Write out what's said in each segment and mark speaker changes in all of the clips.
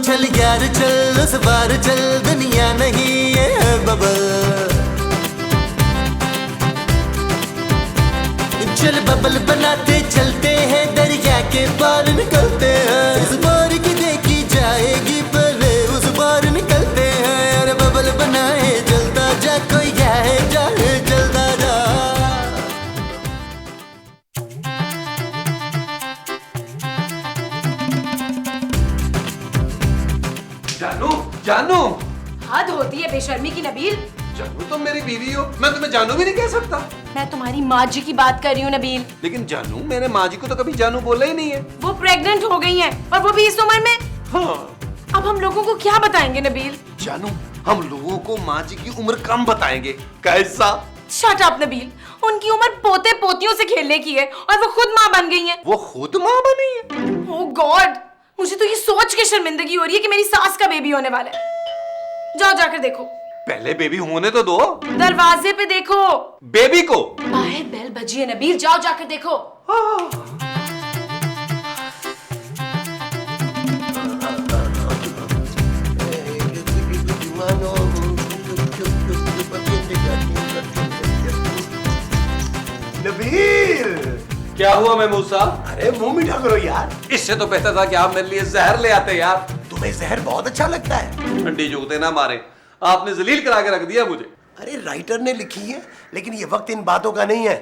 Speaker 1: चल यार चल उस बार चल, दुनिया नहीं है बबल। चल बबल बनाते चलते हैं, दरिया के पार निकलते हैं। इस बार की देखी जाएगी पहले उस बार निकलते हैं। अरे बबल बनाए जलता जा, कोई जाए जाए जलता जा।
Speaker 2: जानू जानू,
Speaker 3: हद होती है बेशर्मी की नबील।
Speaker 2: जानू तुम मेरी बीवी हो, मैं तुम्हें जानू भी नहीं कह सकता।
Speaker 3: मैं तुम्हारी माँ जी की बात कर रही हूँ नबील।
Speaker 2: लेकिन जानू, मैंने माँ जी को तो कभी जानू बोला ही नहीं है।
Speaker 3: वो प्रेग्नेंट हो गई हैं और वो भी इस उम्र में।
Speaker 2: हाँ।
Speaker 3: अब हम लोगों को क्या बताएंगे नबील?
Speaker 2: जानू, हम लोगों को माँ जी की उम्र कम बताएंगे। कैसा?
Speaker 3: Shut up Nabeel. उनकी उम्र पोते पोतियों से खेलने की है और वो खुद माँ बन गई हैं।
Speaker 2: वो खुद माँ बनी है?
Speaker 3: ओह गॉड, मुझे तो ये सोच के शर्मिंदगी हो रही है कि मेरी सास का बेबी होने वाला है। जाओ जाकर देखो।
Speaker 2: पहले बेबी होने तो दो।
Speaker 3: दरवाजे पे देखो।
Speaker 2: बेबी को?
Speaker 3: बाहर बेल बजी है नबील, जाओ जाकर देखो।
Speaker 4: नबील,
Speaker 2: क्या हुआ महमूद साहब?
Speaker 4: अरे मुंह मीठा करो यार।
Speaker 2: इससे तो बेहतर था कि आप मेरे लिए जहर ले आते यार।
Speaker 4: तुम्हें जहर बहुत अच्छा लगता है।
Speaker 2: ठंडी जूते ना मारे, आपने जलील करा के रख दिया मुझे।
Speaker 4: अरे राइटर ने लिखी है, लेकिन ये वक्त इन बातों का नहीं है।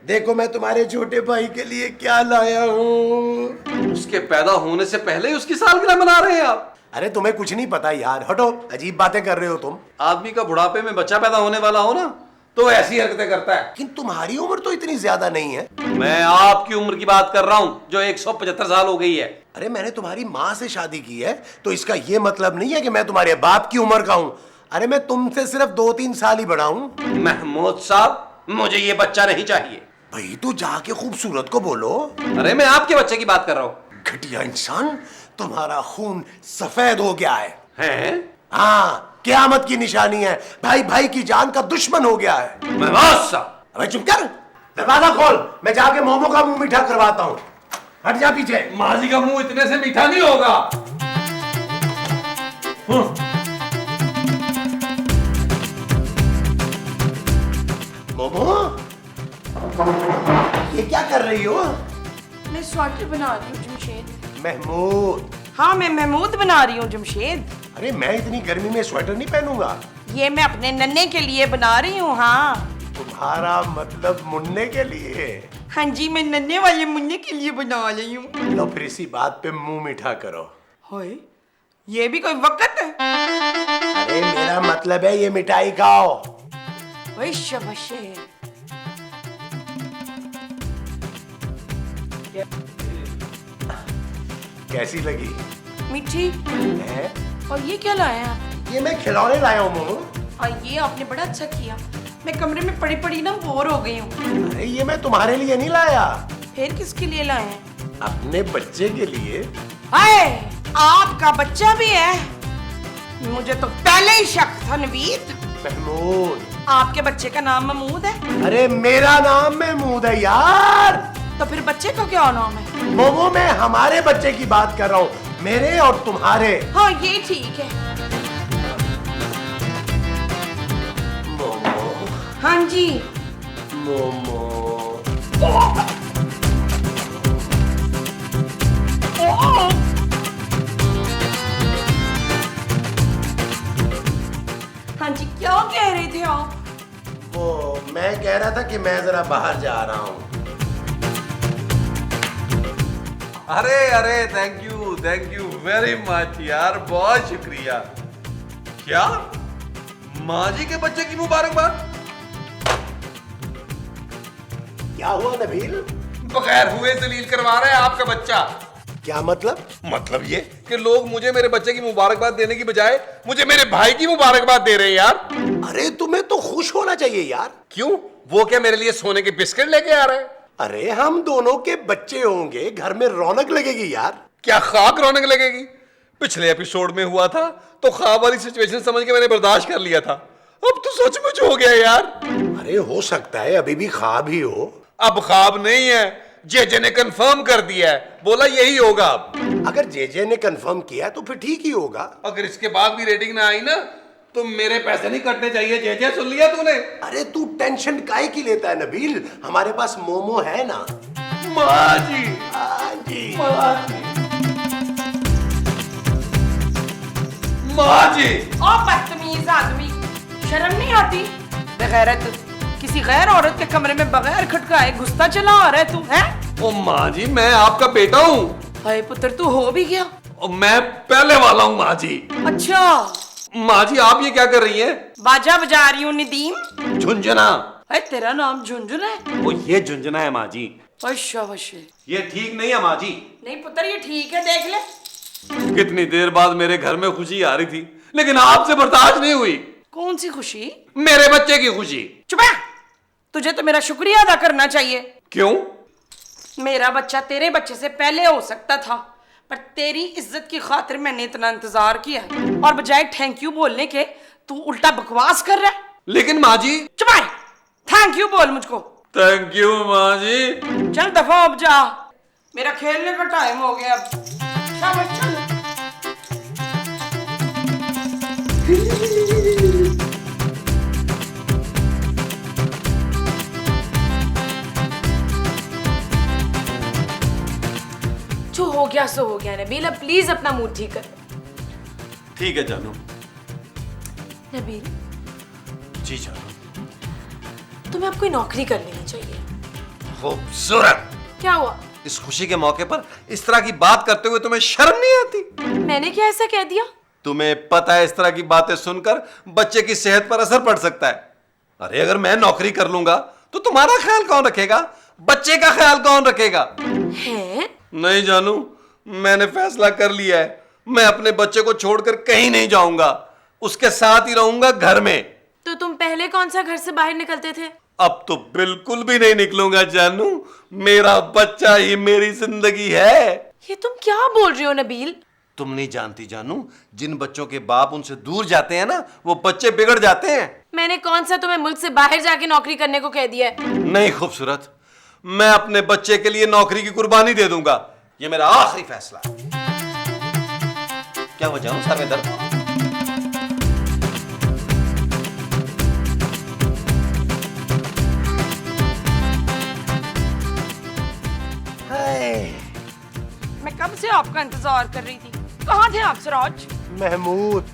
Speaker 4: देखो मैं तुम्हारे छोटे भाई के लिए क्या लाया हूँ।
Speaker 2: उसके पैदा होने से पहले ही उसकी सालगिरह मना रहे हैं आप?
Speaker 4: अरे तुम्हें कुछ नहीं पता यार, हटो, अजीब बातें कर रहे हो तुम।
Speaker 2: आदमी का बुढ़ापे में बच्चा पैदा होने वाला हो ना, तो ऐसी हरकतें करता है।
Speaker 4: लेकिन तुम्हारी उम्र तो इतनी ज्यादा नहीं है।
Speaker 2: मैं आपकी उम्र की बात कर रहा हूँ जो 175 साल हो गई है।
Speaker 4: अरे मैंने तुम्हारी माँ से शादी की है, तो इसका ये मतलब नहीं है कि मैं तुम्हारे बाप की उम्र का हूँ। अरे मैं तुमसे सिर्फ 2-3 साल ही बड़ा हूँ।
Speaker 2: महमूद साहब, मुझे ये बच्चा नहीं चाहिए।
Speaker 4: भाई तू जाके खूबसूरत को बोलो।
Speaker 2: अरे मैं आपके बच्चे की बात कर रहा हूँ।
Speaker 4: घटिया इंसान, तुम्हारा खून सफेद हो गया है।
Speaker 2: हैं?
Speaker 4: हाँ, क़यामत की निशानी है। भाई भाई की जान का दुश्मन हो गया है।
Speaker 2: महमूद साहब,
Speaker 4: अबे चुप कर, दरवाजा खोल, मैं जाके मोमो का मुंह मीठा करवाता हूँ। हट जा पीछे।
Speaker 2: माजी का मुंह इतने से मीठा नहीं होगा।
Speaker 4: मोमो, ये क्या कर रही हो?
Speaker 3: मैं स्वेटर बना रही हूँ जमशेद।
Speaker 4: महमूद।
Speaker 3: हाँ, मैं महमूद बना रही हूँ जमशेद।
Speaker 4: अरे मैं इतनी गर्मी में स्वेटर नहीं पहनूंगा।
Speaker 3: ये मैं अपने नन्हे के लिए बना रही हूँ। हाँ
Speaker 4: तुम्हारा मतलब मुन्ने के लिए?
Speaker 3: हाँ जी, मैं नन्हे वाले मुन्ने के लिए बना रही हूँ।
Speaker 4: लो फिर इसी बात पे मुंह मीठा करो।
Speaker 3: हाय, ये भी कोई वक्त है?
Speaker 4: अरे मेरा मतलब है ये मिठाई खाओ।
Speaker 3: वही शबाशे।
Speaker 4: कैसी लगी?
Speaker 3: मीठी।
Speaker 4: है?
Speaker 3: और ये क्या लाया आप?
Speaker 4: ये मैं खिलौने लाया हूँ मोमो।
Speaker 3: और ये आपने बड़ा अच्छा किया। मैं कमरे में पड़ी पड़ी ना बोर हो गई हूँ।
Speaker 4: अरे ये मैं तुम्हारे लिए नहीं लाया,
Speaker 3: फिर किसके लिए लाए हैं?
Speaker 4: अपने बच्चे के लिए।
Speaker 3: हाय, आपका बच्चा भी है? मुझे तो पहले ही शक था नवीद।
Speaker 4: महमूद।
Speaker 3: आपके बच्चे का नाम महमूद है?
Speaker 4: अरे मेरा नाम महमूद है यार।
Speaker 3: तो फिर बच्चे का क्या नाम है?
Speaker 4: मोमो, मैं हमारे बच्चे की बात कर रहा हूँ, मेरे और तुम्हारे।
Speaker 3: हाँ ये ठीक है।
Speaker 4: मोमो।
Speaker 3: हाँ जी।
Speaker 4: मोमो।
Speaker 3: हाँ जी, क्या कह रहे थे आप?
Speaker 4: वो मैं कह रहा था कि मैं जरा बाहर जा रहा हूँ।
Speaker 2: अरे अरे, थैंक यू वेरी मच यार, बहुत शुक्रिया। क्या माँ जी के बच्चे की मुबारकबाद?
Speaker 4: क्या हुआ नबील?
Speaker 2: बगैर हुए जलील करवा रहा है आपका बच्चा।
Speaker 4: क्या मतलब?
Speaker 2: मतलब ये कि लोग मुझे मेरे बच्चे की मुबारकबाद देने की बजाय मुझे मेरे भाई की मुबारकबाद दे रहे हैं यार।
Speaker 4: अरे तुम्हें तो खुश होना चाहिए यार।
Speaker 2: क्यों? वो क्या मेरे लिए सोने के बिस्किट लेके आ रहे हैं?
Speaker 4: अरे हम दोनों के बच्चे होंगे, घर में रौनक लगेगी यार।
Speaker 2: क्या खाक रौनक लगेगी? पिछले एपिसोड में हुआ था तो ख्वाब वाली सिचुएशन समझ के मैंने बर्दाश्त कर लिया था, अब तो सचमुच हो गया यार।
Speaker 4: अरे हो सकता है अभी भी ख्वाब ही हो।
Speaker 2: अब ख्वाब नहीं है, जेजे ने कंफर्म कर दिया है, बोला यही होगा अब।
Speaker 4: अगर जेजे ने कंफर्म किया तो फिर ठीक ही होगा।
Speaker 2: अगर इसके बाद भी रेटिंग ना आई ना तो मेरे पैसे नहीं कटने चाहिए। जेजे सुन लिया तूने?
Speaker 4: अरे तू टेंशन काहे की लेता है नबील, हमारे पास मोमो है ना।
Speaker 2: माँ जी,
Speaker 4: हाँ जी।
Speaker 2: माँ जी।
Speaker 3: ओ बदतमीज आदमी, शर्म नहीं आती? बेगैरत, किसी गैर औरत के कमरे में बगैर खटकाए घुसता चला आ रहा है तू, हैं?
Speaker 2: ओ माँ जी, मैं आपका बेटा हूँ।
Speaker 3: हाय पुत्र, तू हो भी गया?
Speaker 2: और मैं पहले वाला हूँ माँ जी।
Speaker 3: अच्छा,
Speaker 2: माँ जी आप ये क्या कर रही हैं?
Speaker 3: बाजा बजा रही हूँ निदीम।
Speaker 2: झुंझुना।
Speaker 3: अरे तेरा नाम झुंझुन है?
Speaker 2: वो ये झुंझुना है माँ जी।
Speaker 3: अच्छा वशे।
Speaker 2: ये ठीक नहीं है माँ जी।
Speaker 3: नहीं पुत्र, ये ठीक है, देख ले।
Speaker 2: कितनी देर बाद मेरे घर में खुशी आ रही थी, लेकिन आपसे बर्दाश्त नहीं हुई।
Speaker 3: कौन सी खुशी?
Speaker 2: मेरे बच्चे की खुशी।
Speaker 3: चुप है, तुझे तो मेरा शुक्रिया अदा करना चाहिए।
Speaker 2: क्यों?
Speaker 3: मेरा बच्चा तेरे बच्चे से पहले हो सकता था, पर तेरी इज्जत की खातिर मैंने इतना इंतजार किया है, और बजाय थैंक यू बोलने के तू उल्टा बकवास कर रहा है।
Speaker 2: लेकिन माँ जी।
Speaker 3: चुप है, थैंक यू बोल मुझको।
Speaker 2: थैंक यू माँ जी।
Speaker 3: चल दफा अब जा, मेरा खेलने का टाइम हो गया अब। शाबाश, चल।
Speaker 5: जो हो गया सो हो गया नबील, अब प्लीज अपना मूड ठीक कर।
Speaker 2: ठीक है जानू।
Speaker 5: नबील,
Speaker 2: जी जानू।
Speaker 5: तुम्हें अब कोई नौकरी कर लेनी चाहिए।
Speaker 2: खूबसूरत।
Speaker 5: क्या हुआ?
Speaker 2: इस खुशी के मौके पर इस तरह की बात करते हुए तुम्हें शर्म नहीं आती?
Speaker 5: मैंने क्या ऐसा कह दिया?
Speaker 2: तुम्हें पता है इस तरह की बातें सुनकर बच्चे की सेहत पर असर पड़ सकता है। अरे अगर मैं नौकरी कर लूंगा तो तुम्हारा ख्याल कौन रखेगा? बच्चे का ख्याल कौन रखेगा?
Speaker 5: है?
Speaker 2: नहीं जानू, मैंने फैसला कर लिया है। मैं अपने बच्चे को छोड़कर कहीं नहीं जाऊंगा, उसके साथ ही रहूंगा घर में।
Speaker 5: तो तुम पहले कौन सा घर से बाहर निकलते थे?
Speaker 2: अब तो बिल्कुल भी नहीं निकलूंगा जानू। मेरा बच्चा ही मेरी जिंदगी है।
Speaker 5: ये तुम क्या बोल रहे हो नबील?
Speaker 2: तुम नहीं जानती जानू, जिन बच्चों के बाप उनसे दूर जाते हैं ना, वो बच्चे बिगड़ जाते हैं।
Speaker 5: मैंने कौन सा तुम्हें मुल्क से बाहर जाके नौकरी करने को कह दिया है?
Speaker 2: नहीं खूबसूरत, मैं अपने बच्चे के लिए नौकरी की कुर्बानी दे दूंगा। ये मेरा आखिरी फैसला। क्या हो जानू, सर में दर्द?
Speaker 3: मैं कब से आपका इंतजार कर रही थी। कहाँ थे आप सिराज?
Speaker 4: महमूद।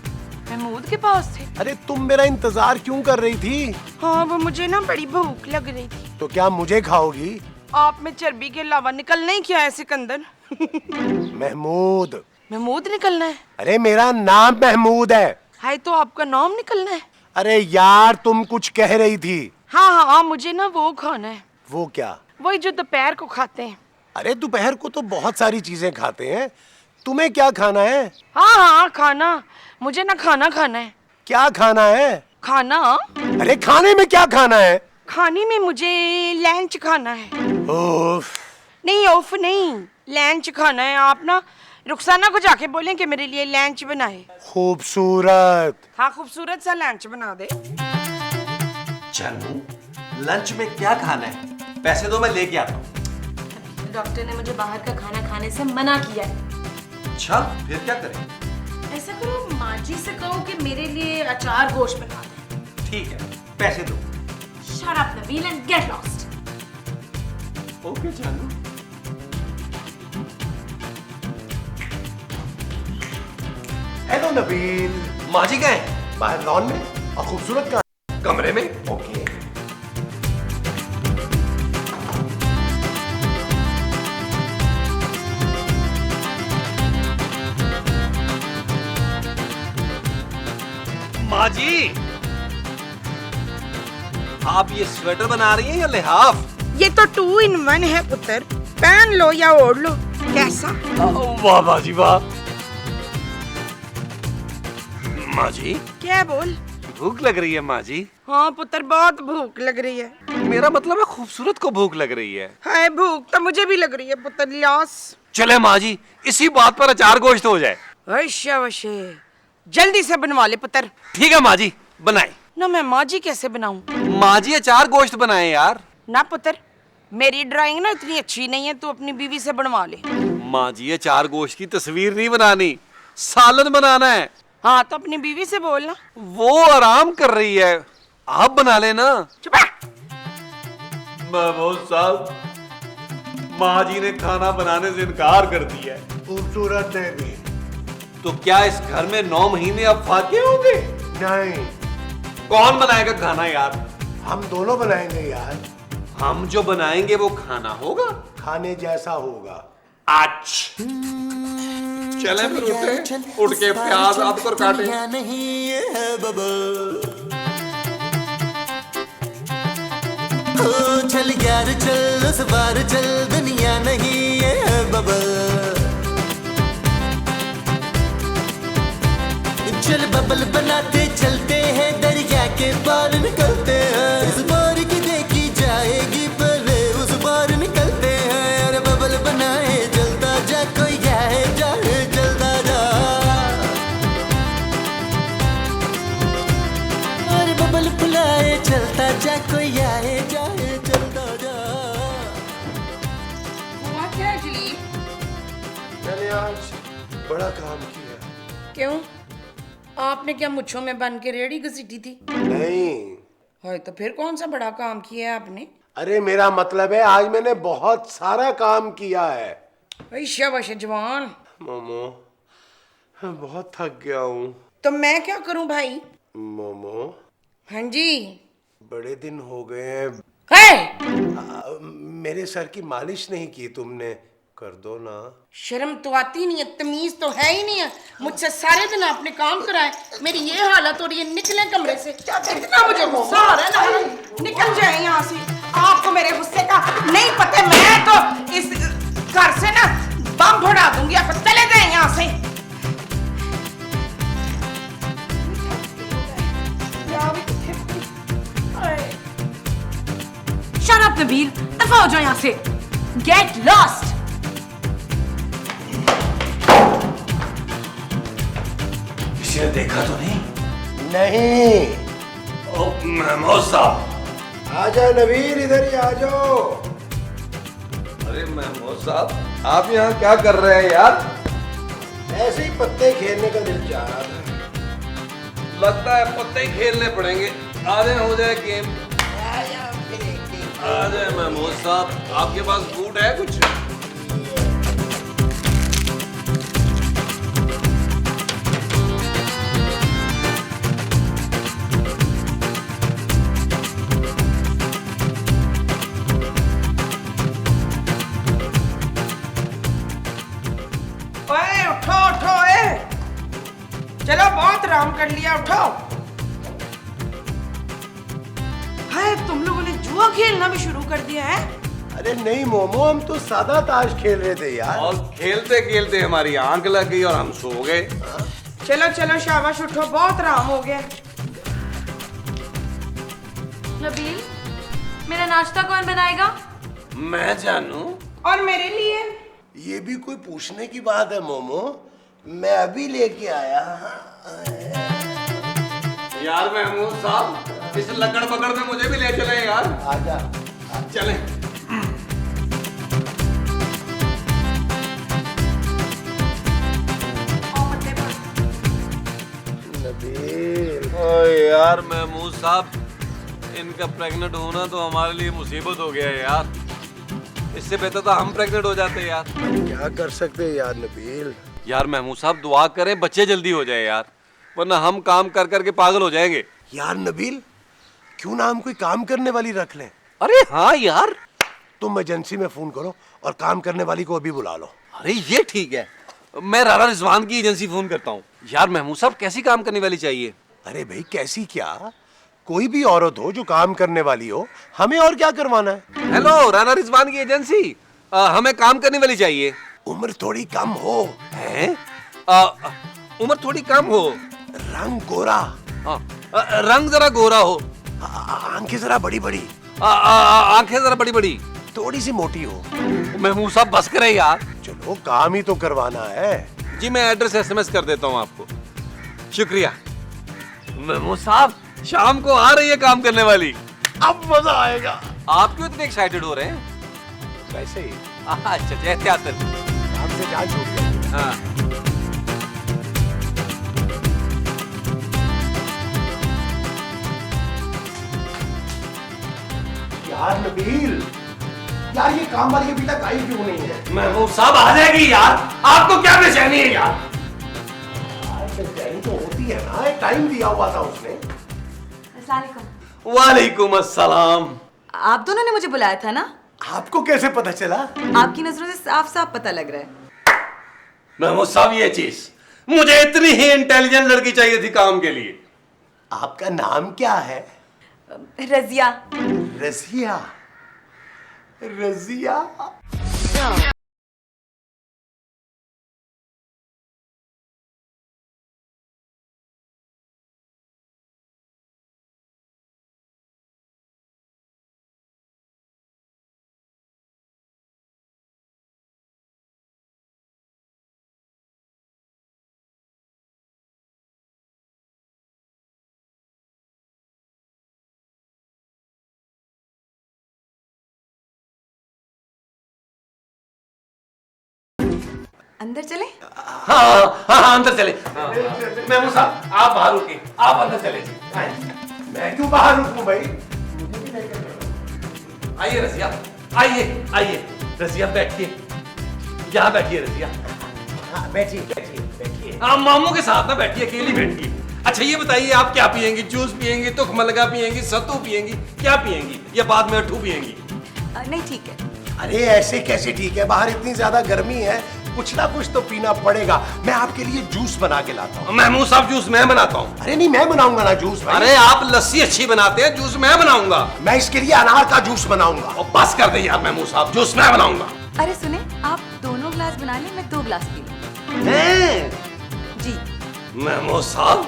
Speaker 3: महमूद के पास थे?
Speaker 4: अरे तुम मेरा इंतजार क्यों कर रही थी?
Speaker 3: हाँ, वो मुझे ना बड़ी भूख लग रही थी।
Speaker 4: तो क्या मुझे खाओगी?
Speaker 3: आप में चर्बी के अलावा निकलना ही क्या है सिकंदर?
Speaker 4: महमूद।
Speaker 3: महमूद निकलना है?
Speaker 4: अरे मेरा नाम महमूद है।
Speaker 3: हाय, तो आपका नाम निकलना है?
Speaker 4: अरे यार तुम कुछ कह रही थी।
Speaker 3: हाँ हाँ, मुझे ना वो खाना है।
Speaker 4: वो क्या?
Speaker 3: वही जो दोपहर को खाते हैं।
Speaker 4: अरे दोपहर को तो बहुत सारी चीजें खाते हैं, तुम्हें क्या खाना है?
Speaker 3: हाँ हाँ, खाना। मुझे ना खाना खाना है।
Speaker 4: क्या खाना है?
Speaker 3: खाना?
Speaker 4: अरे खाने में क्या खाना है?
Speaker 3: खाने में मुझे लंच खाना है।
Speaker 4: उफ।
Speaker 3: नहीं ऑफ नहीं, लंच खाना है। आप ना रुखसाना को जाके बोलें कि मेरे लिए लंच बनाए।
Speaker 4: खूबसूरत।
Speaker 3: हाँ, खूबसूरत सा लंच बना दे।
Speaker 2: जानू, लंच में क्या खाना है? पैसे दो, मैं लेके आता हूँ।
Speaker 5: डॉक्टर ने मुझे बाहर का खाना खाने से मना किया है।
Speaker 2: अच्छा, फिर क्या करें?
Speaker 5: ऐसा करो, माँ जी से कहो कि मेरे लिए अचार गोश्त बना दे।
Speaker 2: ठीक है, पैसे दो।
Speaker 5: Shut up, Nabil, and get lost.
Speaker 2: Okay जानू।
Speaker 4: हेलो नबील।
Speaker 2: माँ जी कहाँ हैं?
Speaker 4: बाहर लॉन में। और खूबसूरत का
Speaker 2: कमरे में।
Speaker 4: ओके।
Speaker 2: माँ जी, आप ये स्वेटर बना रही हैं या लिहाफ?
Speaker 3: ये तो 2 in 1 है पुत्र, पहन लो या ओढ़ लो। कैसा?
Speaker 2: वाह माँ जी वाह। माँ जी,
Speaker 3: क्या बोल?
Speaker 2: भूख लग रही है माँ जी?
Speaker 3: हाँ पुत्र, बहुत भूख लग रही है।
Speaker 2: मेरा मतलब है खूबसूरत को भूख लग रही है।
Speaker 3: हाय, भूख तो मुझे भी लग रही है पुत्र। लियास,
Speaker 2: चले माँ जी, इसी बात पर अचार गोश्त हो जाए।
Speaker 3: वशे वशे, जल्दी से बनवा ले पुत्र।
Speaker 2: ठीक है माँ जी, बनाए।
Speaker 3: ना मैं माँ जी कैसे बनाऊं?
Speaker 2: माँ जी अचार गोश्त बनाए यार।
Speaker 3: ना पुत्र, मेरी ड्राइंग ना इतनी अच्छी नहीं है, तू अपनी बीवी से बनवा ले।
Speaker 2: माँ जी ये 4 गोश्त की तस्वीर नहीं बनानी, सालन बनाना है।
Speaker 3: हाँ तो अपनी बीवी से बोलना।
Speaker 2: वो आराम कर रही है, आप बना लेना।
Speaker 3: चुप है।
Speaker 2: महमूद साहब, माँ जी ने खाना बनाने से इनकार कर दिया है।
Speaker 4: खूबसूरत है भी
Speaker 2: तो क्या इस घर में 9 महीने अब फाके होंगे?
Speaker 4: नहीं,
Speaker 2: कौन बनाएगा खाना यार?
Speaker 4: हम दोनों बनाएंगे यार।
Speaker 2: हम जो बनाएंगे वो खाना होगा,
Speaker 4: खाने जैसा होगा।
Speaker 2: आज चले फिर उठे, उठ के प्याज अदरक काटे।
Speaker 1: दुनिया नहीं ये है बबल, ओ चल यार चल उस बार चल, दुनिया नहीं ये है बबल। चल बबल बनाते चलते हैं, दरिया के पार निकलते हैं। इस बार की देखी जाएगी पहले उस बार निकलते हैं। अरे बबल बनाए जलता जा, कोई आए जाए जलता जा। अरे बबल फुलाए चलता जा, कोई आए जाए जलता जा।
Speaker 3: हुआ क्या जलील?
Speaker 4: मैंने आज बड़ा काम किया।
Speaker 3: क्यों? आपने क्या मुच्छों में बन के रेड़ी घसीटी थी?
Speaker 4: नहीं,
Speaker 3: है तो फिर कौन सा बड़ा काम किया है आपने?
Speaker 4: अरे मेरा मतलब है आज मैंने बहुत सारा काम किया है।
Speaker 3: भाई शाबाश जवान।
Speaker 4: मोमो, मैं बहुत थक गया हूँ।
Speaker 3: तो मैं क्या करूं भाई?
Speaker 4: मोमो,
Speaker 3: हाँ जी।
Speaker 4: बड़े दिन हो गए हैं,
Speaker 3: है
Speaker 4: मेरे सर की मालिश नहीं की तुमने, कर दो ना।
Speaker 3: शर्म तो आती नहीं है, तमीज तो है ही नहीं है। मुझसे सारे दिन आपने काम कराए, मेरी ये हालत हो रही है। निकले कमरे से, इतना मुझे गुस्सा आ रहा है ना, निकल जाए यहाँ से। आपको मेरे गुस्से का नहीं पता, मैं तो इस घर से ना बम फोड़ा दूंगी। आप चले जाए यहाँ से।
Speaker 5: Shut up, Nabil. दफा हो जाओ यहाँ से। Get lost.
Speaker 2: किसी ने देखा तो नहीं?
Speaker 4: नहीं।
Speaker 2: ओ महमूद साहब।
Speaker 4: आ जाओ नबील, इधर ही आ जाओ।
Speaker 2: अरे महमूद साहब, आप यहाँ क्या कर रहे हैं यार?
Speaker 4: ऐसे ही पत्ते खेलने का दिल चाह रहा था।
Speaker 2: लगता है पत्ते ही खेलने पड़ेंगे, आधे हो जाए गेम। आ जाए महमूद साहब, आपके पास फूड है कुछ?
Speaker 3: ओए उठो उठो, चलो बहुत आराम कर लिया, उठो। हाय, तुम लोगों ने जुआ खेलना भी शुरू कर दिया है?
Speaker 4: अरे नहीं मोमो, हम तो सादा ताश खेल रहे थे यार।
Speaker 2: और खेलते खेलते हमारी आंख लग गई और हम सो गए।
Speaker 3: चलो चलो शाबाश, उठो, बहुत आराम हो गया।
Speaker 5: नबील, मेरा नाश्ता कौन बनाएगा?
Speaker 2: मैं जानू।
Speaker 3: और मेरे लिए?
Speaker 4: ये भी कोई पूछने की बात है मोमो, मैं अभी लेके आया।
Speaker 2: यार महमूद साहब, इस लकड़ पकड़ में मुझे भी ले चले यार।
Speaker 4: आजा।
Speaker 2: चले।
Speaker 4: नबील,
Speaker 2: ओए यार महमूद साहब, इनका प्रेग्नेंट होना तो हमारे लिए मुसीबत हो गया है यार। इससे बेहतर तो हम प्रेग्नेंट हो जाते यार।
Speaker 4: क्या कर सकते हैं यार नबील।
Speaker 2: यार महमूद साहब, दुआ करें बच्चे जल्दी हो जाए यार, वरना हम काम कर करके पागल हो जाएंगे।
Speaker 4: यार नबील, क्यों ना हम कोई काम करने वाली रख लें।
Speaker 2: अरे हाँ यार।
Speaker 4: तुम एजेंसी में फोन करो और काम करने वाली को अभी बुला लो।
Speaker 2: अरे ये ठीक है, मैं रारा रिजवान की एजेंसी फोन करता हूँ। यार महमूद साहब, कैसी काम करने वाली चाहिए?
Speaker 4: अरे भाई कैसी क्या, कोई भी औरत हो जो काम करने वाली हो, हमें और क्या करवाना है।
Speaker 2: हेलो, राना रिजवान की एजेंसी, हमें काम करने वाली चाहिए।
Speaker 4: उम्र थोड़ी कम हो,
Speaker 2: हैं? उम्र थोड़ी कम हो,
Speaker 4: रंग गोरा,
Speaker 2: रंग जरा गोरा हो,
Speaker 4: आंखें जरा बड़ी बड़ी,
Speaker 2: आंखें जरा बड़ी बड़ी,
Speaker 4: थोड़ी सी मोटी हो।
Speaker 2: महमूद साहब बस करें यार।
Speaker 4: चलो काम ही तो करवाना है।
Speaker 2: जी मैं एड्रेस एसएमएस कर देता हूँ आपको। शुक्रिया। महमूद साहब, शाम को आ रही है काम करने वाली।
Speaker 4: अब मजा आएगा।
Speaker 2: आप क्यों इतने एक्साइटेड हो रहे हैं?
Speaker 4: वैसे ही
Speaker 2: अच्छा एहतियातन।
Speaker 4: काम से जान छूट गई।
Speaker 2: हाँ
Speaker 4: यार नबील, यार ये काम वाली अभी तक आई क्यों नहीं है?
Speaker 6: महबूब साहब आ जाएगी यार, आपको क्या बेचैनी है यार?
Speaker 4: बेचैनी तो होती है ना, एक टाइम दिया हुआ था उसने।
Speaker 6: वालेकुम अस्सलाम।
Speaker 7: आप दोनों ने मुझे बुलाया था ना?
Speaker 4: आपको कैसे पता चला?
Speaker 7: आपकी नजरों से साफ साफ पता लग रहा है।
Speaker 6: महमूद साहब ये चीज, मुझे इतनी ही इंटेलिजेंट लड़की चाहिए थी काम के लिए।
Speaker 4: आपका नाम क्या है?
Speaker 7: रजिया।
Speaker 4: रजिया। रजिया।
Speaker 7: अंदर चले?
Speaker 6: हाँ हाँ अंदर चले। महमूद साहब आप बाहर रुके, आप अंदर चले।
Speaker 4: मैं क्यों बाहर रुकूं भाई?
Speaker 6: आइए रजिया, आइए आइए रजिया, बैठिए, यहाँ बैठिए रजिया।
Speaker 4: हाँ, बैठिए बैठिए बैठिए।
Speaker 6: आप मामू के साथ ना बैठिए, अकेली बैठिए। अच्छा ये बताइए आप क्या पियेंगी? जूस पियेंगी, तुखमलगा पियेंगी, सत्तू पियेंगी, क्या पियेंगी? या बाद में अठू पियेंगी?
Speaker 7: नहीं ठीक है।
Speaker 4: अरे ऐसे कैसे ठीक है, बाहर इतनी ज्यादा गर्मी है, कुछ ना कुछ तो पीना पड़ेगा। मैं आपके लिए जूस बना के लाता हूँ।
Speaker 6: महमूद साहब जूस मैं बनाता हूँ।
Speaker 4: अरे नहीं, मैं बनाऊंगा ना जूस भाई।
Speaker 6: अरे आप लस्सी अच्छी बनाते हैं, जूस मैं बनाऊंगा।
Speaker 4: मैं इसके लिए अनार का जूस बनाऊंगा।
Speaker 6: और बस कर दे यार महमूद साहब, जूस मैं बनाऊंगा।
Speaker 7: अरे सुने, आप दोनों ग्लास बना लें, मैं 2 ग्लास पी लूं।
Speaker 6: हैं?
Speaker 7: जी।
Speaker 6: महमूद साहब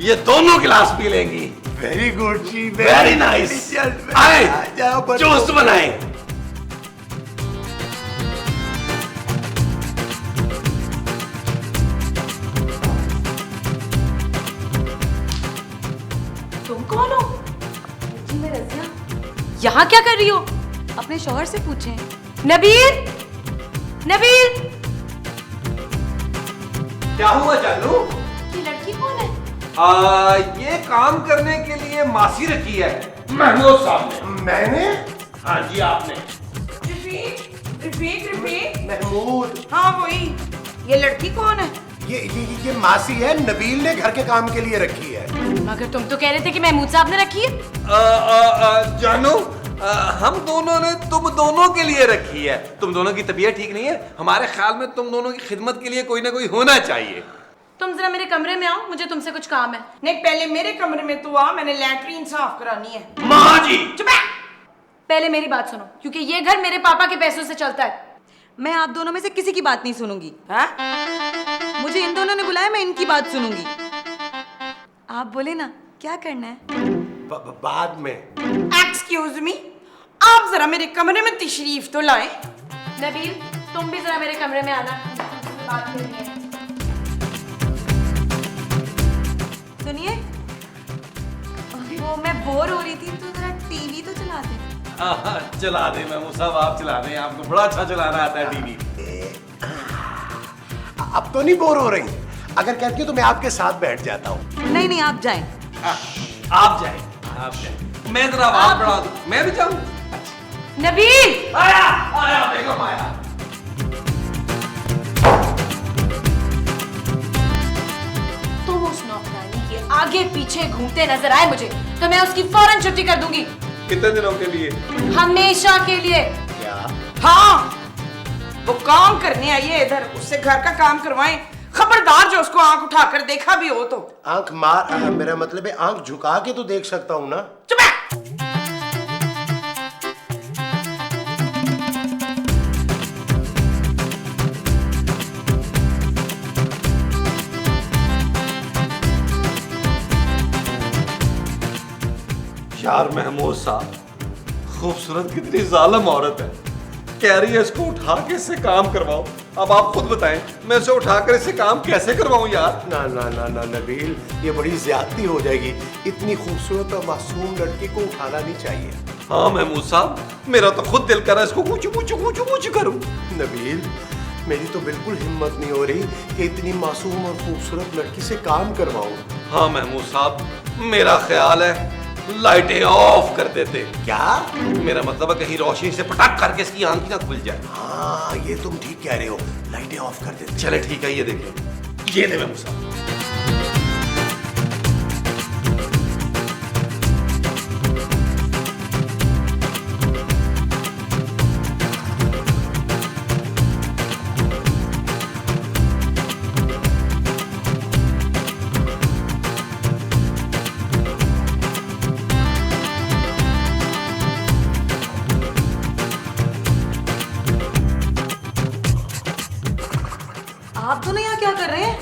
Speaker 6: ये दोनों गिलास पी लेंगी।
Speaker 4: वेरी गुड जी,
Speaker 6: वेरी नाइस। आए जूस बनाएं।
Speaker 5: तुम कौन हो?
Speaker 7: जी मैं रजिया।
Speaker 5: यहाँ क्या कर रही हो?
Speaker 7: अपने शौहर से पूछें।
Speaker 5: नबील, नबील,
Speaker 2: क्या हुआ जानू?
Speaker 5: ये लड़की कौन है?
Speaker 2: ये काम करने के लिए मासी रखी है
Speaker 6: महमूद साहब ने।
Speaker 4: मैंने?
Speaker 6: हाँ जी आपने।
Speaker 3: रफीक, रफीक, रफीक।
Speaker 4: महमूद।
Speaker 3: हाँ वही। ये लड़की कौन है?
Speaker 4: ये मासी है, नबील ने घर के काम के लिए रखी है।
Speaker 5: मगर तुम तो कह रहे थे कि महमूद साहब ने रखी है।
Speaker 2: जानू हम दोनों ने तुम दोनों के लिए रखी है। तुम दोनों की तबीयत ठीक नहीं है, हमारे ख्याल में तुम दोनों की खिदमत के लिए कोई ना कोई होना चाहिए।
Speaker 5: तुम जरा मेरे कमरे में आओ, मुझे तुमसे कुछ काम है।
Speaker 3: नहीं पहले मेरे कमरे में तो आ, मैंने लैट्रीन साफ करानी है।
Speaker 6: माँ जी
Speaker 3: चुप है।
Speaker 5: पहले मेरी बात सुनो, क्योंकि ये घर मेरे पापा के पैसों से चलता है।
Speaker 7: मैं आप दोनों में से किसी की बात नहीं सुनूंगी।
Speaker 3: हाँ?
Speaker 7: मुझे इन दोनों ने बुलाया, मैं इनकी बात सुनूंगी। आप बोले ना क्या करना है?
Speaker 4: बाद में।
Speaker 3: एक्सक्यूज मी, आप जरा मेरे कमरे में तशरीफ तो लाएं।
Speaker 5: नबील, तुम भी जरा मेरे कमरे में आना, बात करनी है।
Speaker 7: सुनिए, वो मैं बोर हो रही थी तो जरा टीवी तो चला दे।
Speaker 2: चला दे महमूद साहब, आप चला दें, आपको बड़ा अच्छा चलाना आता है टीवी।
Speaker 4: अब तो नहीं बोर हो रही? अगर कहती हो तो मैं आपके साथ बैठ जाता हूँ।
Speaker 7: नहीं नहीं, आप जाएं।
Speaker 2: आप जाए, आप जाए, मैं जरा आवाज बढ़ा दूं। मैं भी जाऊं?
Speaker 5: नबील,
Speaker 6: आया आया बेगम आया।
Speaker 5: तुम उस नौकरानी के आगे पीछे घूमते नजर आए मुझे तो मैं उसकी फौरन छुट्टी कर दूंगी।
Speaker 2: कितने दिनों के लिए?
Speaker 5: हमेशा के लिए।
Speaker 4: क्या?
Speaker 3: हाँ, वो काम करने आई है इधर, उससे घर का काम करवाएं। खबरदार जो उसको आंख उठाकर देखा भी हो तो।
Speaker 4: आंख मार, मेरा मतलब है आंख झुका के तो देख सकता हूँ ना।
Speaker 3: चुप है।
Speaker 2: यार महमूद साहब, खूबसूरत कितनी जालिम औरत है। कह रही है इसको उठा के इससे काम करवाओ। अब आप खुद बताएं, मैं इसे उठाकर इससे काम कैसे करवाऊं यार?
Speaker 4: ना ना ना ना नबील, ये बड़ी ज्यादती हो जाएगी। इतनी खूबसूरत और मासूम लड़की को उठाना नहीं चाहिए।
Speaker 2: हाँ महमूद साहब, मेरा तो खुद दिल कर रहा है इसको कूचू कूचू कूचू कूचू करूं।
Speaker 4: नबील, मेरी तो बिल्कुल हिम्मत नहीं हो रही कि इतनी मासूम और खूबसूरत लड़की से काम करवाऊं।
Speaker 2: हाँ महमूद साहब, मेरा ख्याल है लाइटें ऑफ कर देते।
Speaker 4: क्या?
Speaker 2: मेरा मतलब है कहीं रोशनी से पटाख करके इसकी आंखें ना खुल जाए।
Speaker 4: हाँ, ये तुम ठीक कह रहे हो, लाइटें ऑफ कर देते।
Speaker 2: चले ठीक है, ये देखिए, ये दे महमूद साहब।
Speaker 7: आप दोनों यहाँ क्या कर रहे हैं?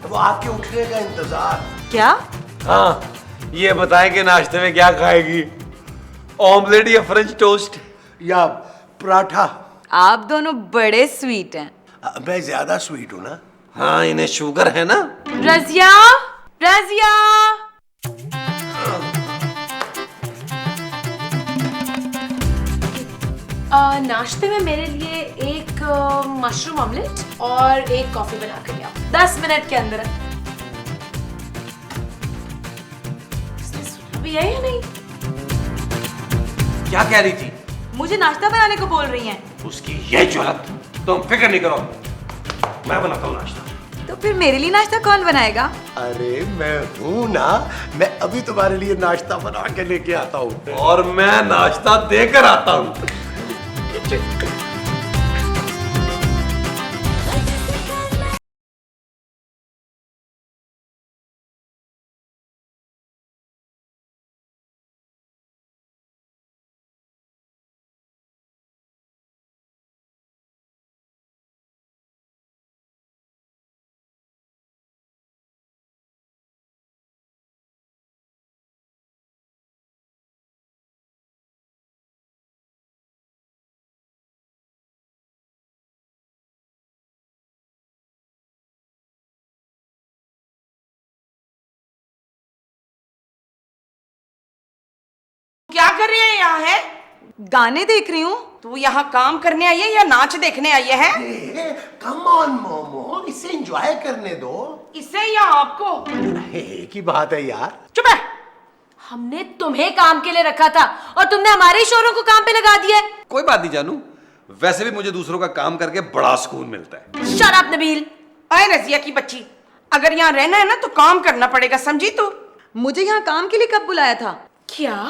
Speaker 4: वो आपके उठने का इंतजार।
Speaker 7: क्या?
Speaker 2: हाँ, ये बताएं कि नाश्ते में क्या खाएगी, ऑमलेट या फ्रेंच टोस्ट
Speaker 4: या पराठा?
Speaker 7: आप दोनों बड़े स्वीट हैं।
Speaker 4: मैं ज्यादा स्वीट हूं ना?
Speaker 2: हाँ, इन्हें शुगर है ना।
Speaker 5: रजिया, रजिया। नाश्ते में मेरे लिए एक मशरूम ऑमलेट और एक कॉफी बना कर ले आओ, 10 मिनट के अंदर। अभी है या नहीं?
Speaker 2: क्या कह रही थी?
Speaker 7: मुझे नाश्ता बनाने को बोल रही हैं।
Speaker 2: उसकी ये जुर्रत, तुम फिक्र नहीं करो, मैं बनाता हूँ नाश्ता।
Speaker 7: तो फिर मेरे लिए नाश्ता कौन बनाएगा?
Speaker 4: अरे मैं हूं ना, मैं अभी तुम्हारे लिए नाश्ता बना के लेके आता हूँ।
Speaker 2: और मैं नाश्ता देकर आता हूँ।
Speaker 3: क्या कर रहे हैं यहाँ है?
Speaker 7: गाने देख रही हूँ।
Speaker 3: तू यहाँ काम करने आई है या नाच देखने आई है?
Speaker 4: कम ऑन मोमो, इसे एंजॉय करने दो।
Speaker 3: इसे या आपको?
Speaker 4: एक ही बात है यार।
Speaker 3: चुप है।
Speaker 5: हमने तुम्हें काम के लिए रखा था और तुमने हमारे शोरों को काम पे लगा दिया है।
Speaker 2: कोई बात नहीं जानू, वैसे भी मुझे दूसरों का काम करके बड़ा सुकून मिलता है।
Speaker 5: Shut up Nabeel.
Speaker 3: अरे रजिया की बच्ची, अगर यहाँ रहना है ना तो काम करना पड़ेगा, समझी तू?
Speaker 7: मुझे यहाँ काम के लिए कब बुलाया था?
Speaker 5: क्या?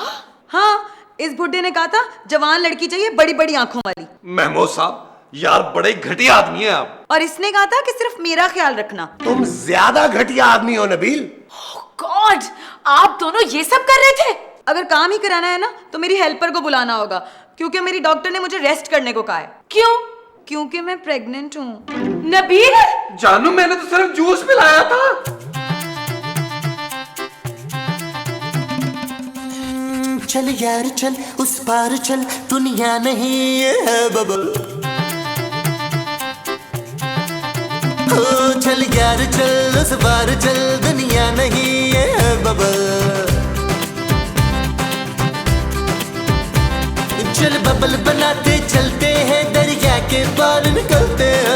Speaker 7: हाँ, इस बुड्ढे ने कहा था जवान लड़की चाहिए, बड़ी बड़ी आंखों वाली।
Speaker 2: महमूद साहब, यार बड़े घटिया आदमी है आप।
Speaker 7: और इसने कहा था कि सिर्फ मेरा ख्याल रखना।
Speaker 4: तुम ज्यादा घटिया आदमी हो नबील।
Speaker 5: गॉड, आप दोनों ये सब कर रहे थे?
Speaker 7: अगर काम ही कराना है ना तो मेरी हेल्पर को बुलाना होगा, क्योंकि मेरी डॉक्टर ने मुझे रेस्ट करने को कहा है।
Speaker 5: क्यों?
Speaker 7: क्योंकि मैं प्रेग्नेंट हूँ।
Speaker 5: नबील,
Speaker 2: जानू, मैंने तो सिर्फ जूस पिलाया था।
Speaker 1: चल यार चल, उस पार चल, दुनिया नहीं ये है बबल। ओ चल यार चल, उस पार चल, दुनिया नहीं ये है बबल। चल बबल बनाते चलते हैं, दरिया के पार निकलते हैं।